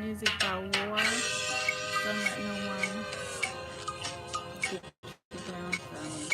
Music by War. Don't let no one keep you down from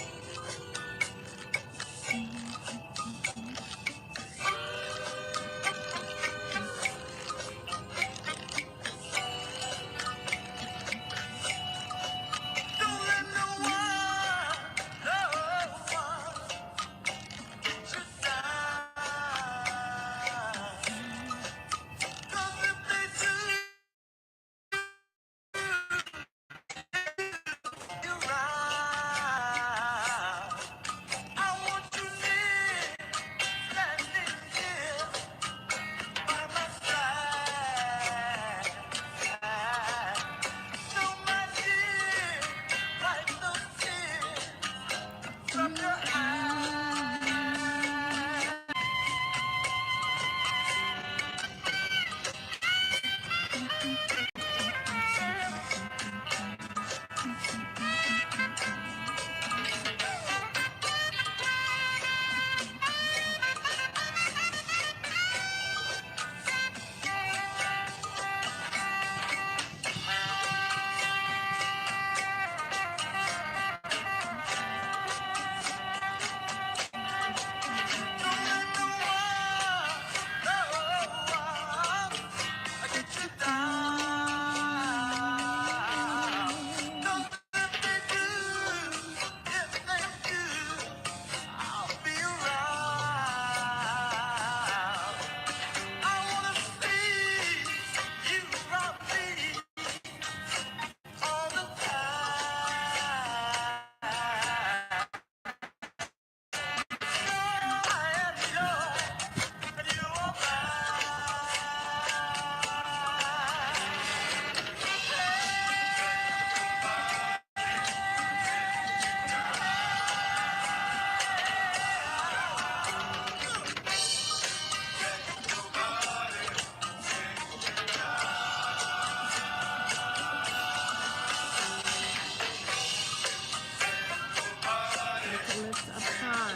the lips up high.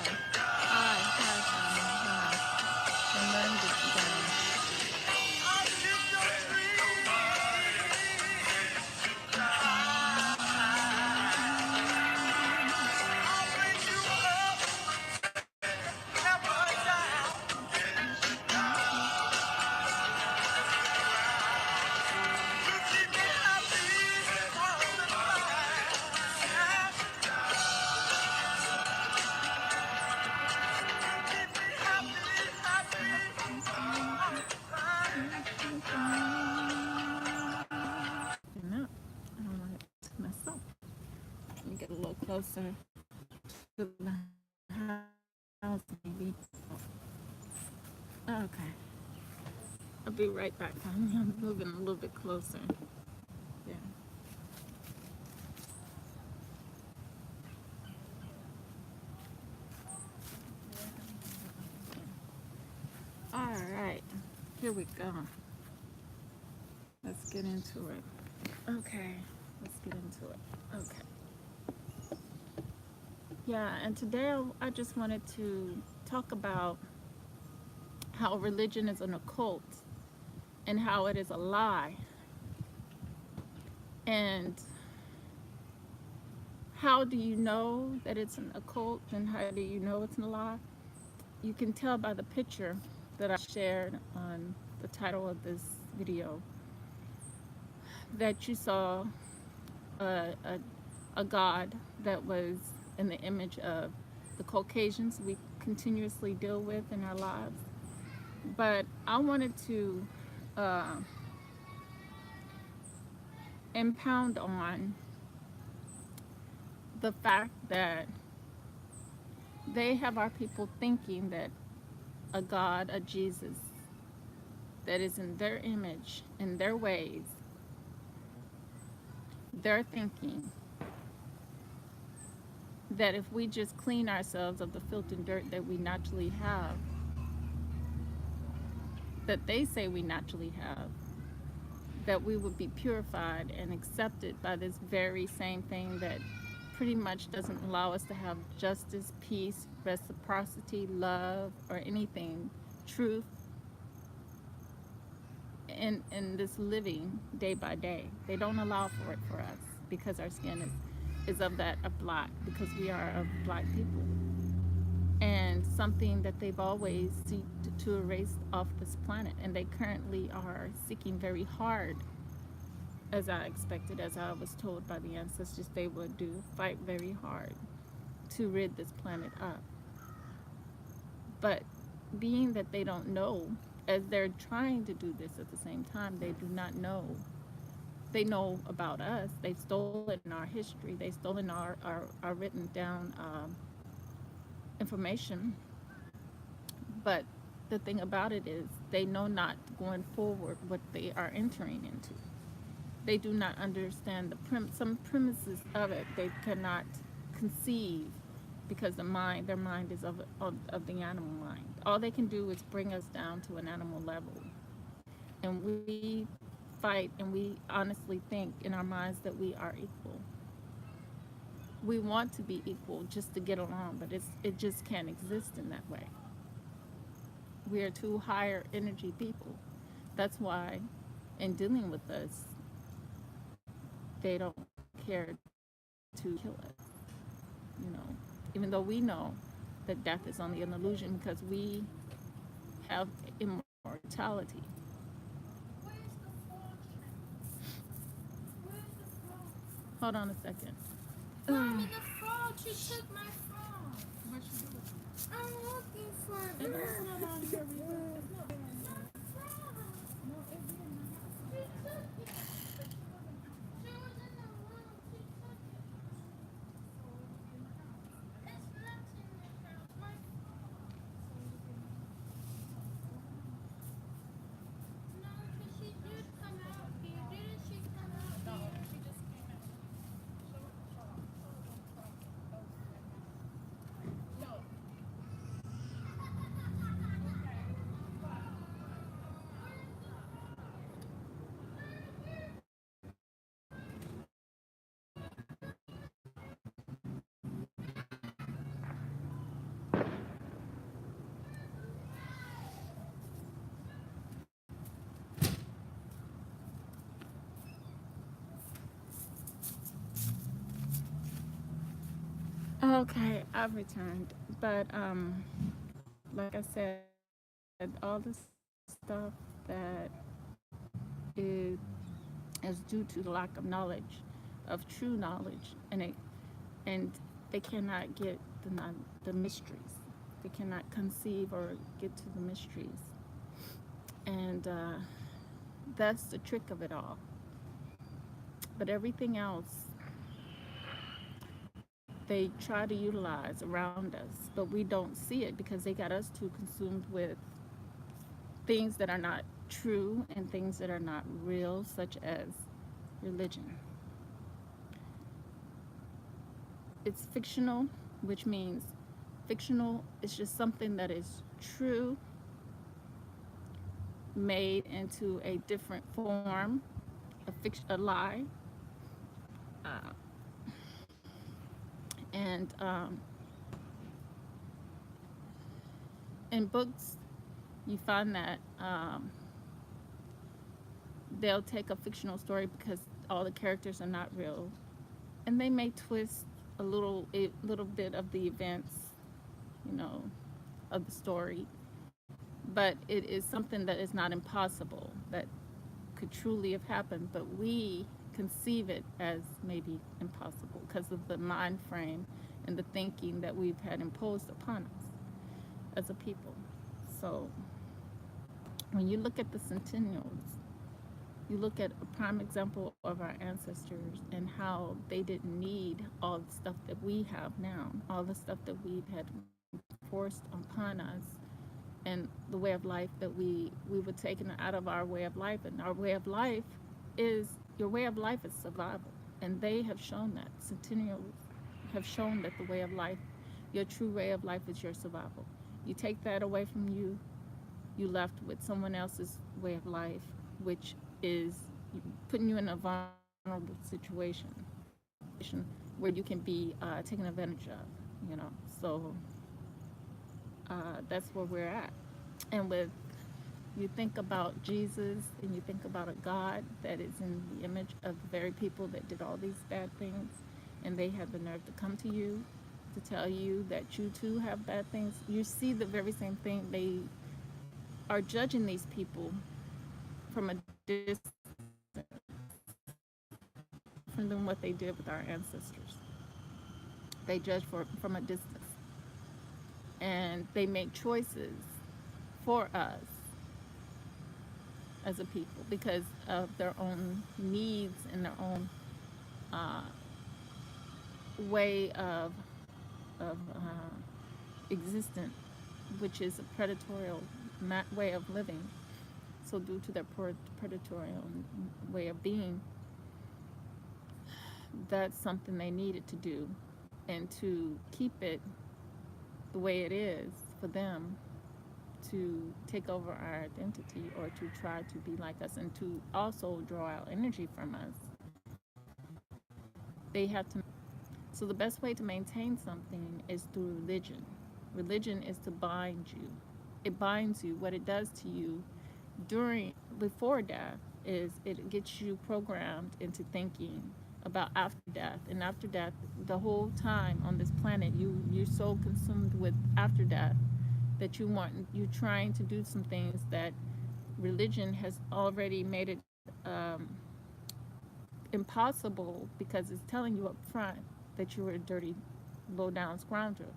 High, high, high, high. And learn to get down. Up. I don't want it to mess up. Let me get a little closer to the house, maybe. Okay. I'll be right back. I'm moving a little bit closer. Yeah. All right. Here we go. Let's get into it. Okay. Let's get into it. Okay. Yeah, and today I just wanted to talk about how religion is an occult and how it is a lie. And how do you know that it's an occult and how do you know it's a lie? You can tell by the picture that I shared on the title of this video that you saw a, a, a God that was in the image of the Caucasians we continuously deal with in our lives. But I wanted to uh, impound on the fact that they have our people thinking that a God, a Jesus, that is in their image, in their ways, they're thinking that if we just clean ourselves of the filth and dirt that we naturally have, that they say we naturally have, that we would be purified and accepted by this very same thing that pretty much doesn't allow us to have justice, peace, reciprocity, love, or anything, truth, in this living day by day. They don't allow for it for us because our skin is of that of black, because we are of black people, and something that they've always seeked to erase off this planet, and they currently are seeking very hard, as I expected, as I was told by the ancestors they would do, fight very hard to rid this planet up. But being that they don't know, as they're trying to do this at the same time, they do not know. They know about us. They've stolen our history. They've stolen our written down information. But the thing about it is, they know not going forward what they are entering into. They do not understand some premises of it. They cannot conceive, because their mind is of the animal mind. All they can do is bring us down to an animal level, and we fight, and we honestly think in our minds that we are equal. We want to be equal just to get along, but it just can't exist in that way. We are two higher energy people. That's why, in dealing with us, they don't care to kill us. You know, even though we know that death is only an illusion, because we have immortality. Hold on a second. Mommy, the frog, she took my frog. What you do? I'm looking for it. It's not on here. It's not on The here. frog. No, it didn't. She took it. She was in the room. She took it. It's not in the house. My frog. No, because she did come out here. Didn't she come out here? She just came out. Okay, I've returned. But like I said, all this stuff that is is due to the lack of knowledge, of true knowledge, and they cannot get the mysteries. They cannot conceive or get to the mysteries, and that's the trick of it all. But everything else they try to utilize around us, but we don't see it because they got us too consumed with things that are not true and things that are not real, such as religion. It's fictional, which means fictional is just something that is true, made into a different form, a lie. Uh, and in books, you find that they'll take a fictional story because all the characters are not real, and they may twist a little bit of the events, you know, of the story, but it is something that is not impossible, that could truly have happened, but we conceive it as maybe impossible because of the mind frame and the thinking that we've had imposed upon us as a people. So when you look at the centennials, you look at a prime example of our ancestors and how they didn't need all the stuff that we have now, all the stuff that we've had forced upon us, and the way of life that we were taken out of our way of life. And our way of life is, your way of life is survival, and they have shown that. Centennials have shown that the way of life, your true way of life, is your survival. You take that away from you, you left with someone else's way of life, which is putting you in a vulnerable situation where you can be taken advantage of, you know. So that's where we're at. And with You think about Jesus and you think about a God that is in the image of the very people that did all these bad things, and they had the nerve to come to you to tell you that you too have bad things. You see the very same thing. They are judging these people from a distance, different than what they did with our ancestors. They judge from a distance, and they make choices for us as a people because of their own needs and their own uh, way of existence, which is a predatory way of living. So due to their predatory way of being, that's something they needed to do, and to keep it the way it is for them to take over our identity or to try to be like us and to also draw out energy from us. They have to. So the best way to maintain something is through religion. Religion is to bind you. It binds you. What it does to you before death is it gets you programmed into thinking about after death. And after death, the whole time on this planet, you're so consumed with after death that you're trying to do some things that religion has already made it impossible, because it's telling you up front that you're a dirty, low down scoundrel.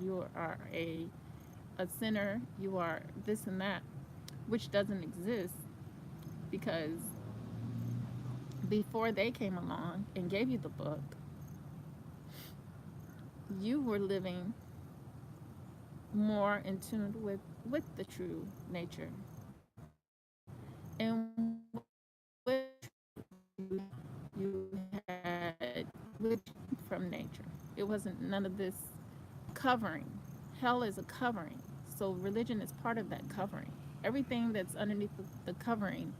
You are a sinner. You are this and that, which doesn't exist, because before they came along and gave you the book, you were living more in tune with the true nature and with you had which from nature. It wasn't none of this covering. Hell is a covering. So religion is part of that covering. Everything that's underneath the covering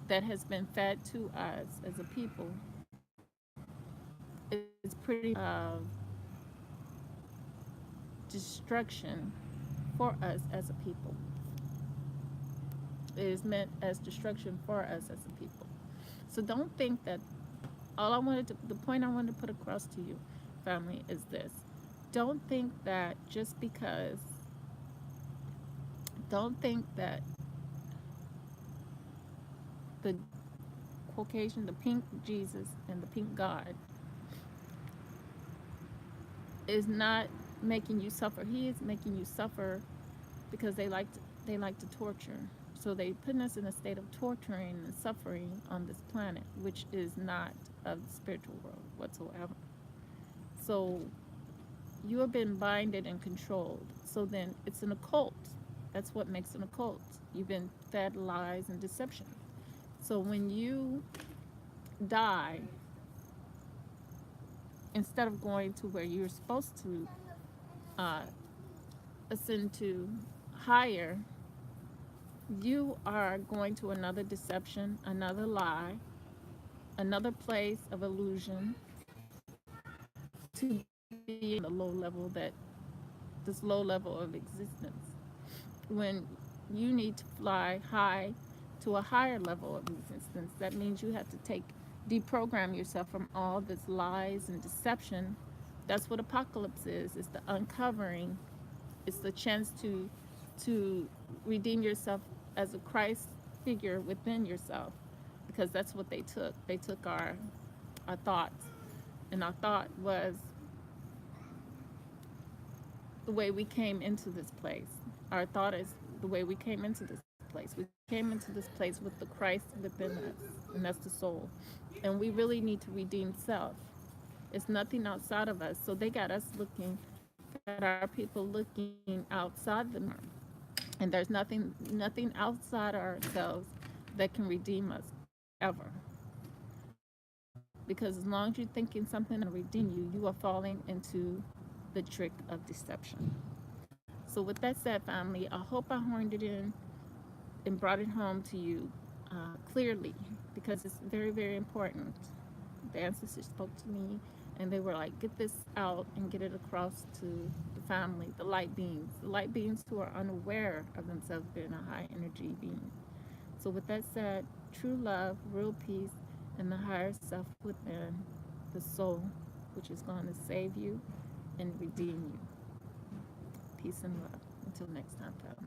that has been fed to us as a people is pretty destruction for us as a people. It is meant as destruction for us as a people. So don't think that the point I wanted to put across to you, family, is this. Don't think that just because, don't think that the Caucasian, the pink Jesus and the pink God is not making you suffer. He is making you suffer because they like to torture. So they put us in a state of torturing and suffering on this planet, which is not of the spiritual world whatsoever. So you have been binded and controlled. So then it's an occult. That's what makes an occult. You've been fed lies and deception. So when you die, instead of going to where you're supposed to ascend to higher, you are going to another deception, another lie, another place of illusion, to be in the this low level of existence, when you need to fly high to a higher level of existence. That means you have to deprogram yourself from all this lies and deception. That's what apocalypse is. It's the uncovering. It's the chance to redeem yourself as a Christ figure within yourself, because that's what they took. They took our thoughts, and our thought was the way we came into this place. Our thought is the way we came into this place. We came into this place with the Christ within us, and that's the soul. And we really need to redeem self. It's nothing outside of us. So they got us looking, got our people looking outside the norm. And there's nothing outside ourselves that can redeem us ever. Because as long as you're thinking something to redeem you, you are falling into the trick of deception. So with that said, family, I hope I horned it in and brought it home to you clearly, because it's very, very important. The ancestors spoke to me and they were like, get this out and get it across to the family, the light beings who are unaware of themselves being a high energy being. So, with that said, true love, real peace, and the higher self within, the soul, which is going to save you and redeem you. Peace and love. Until next time, family.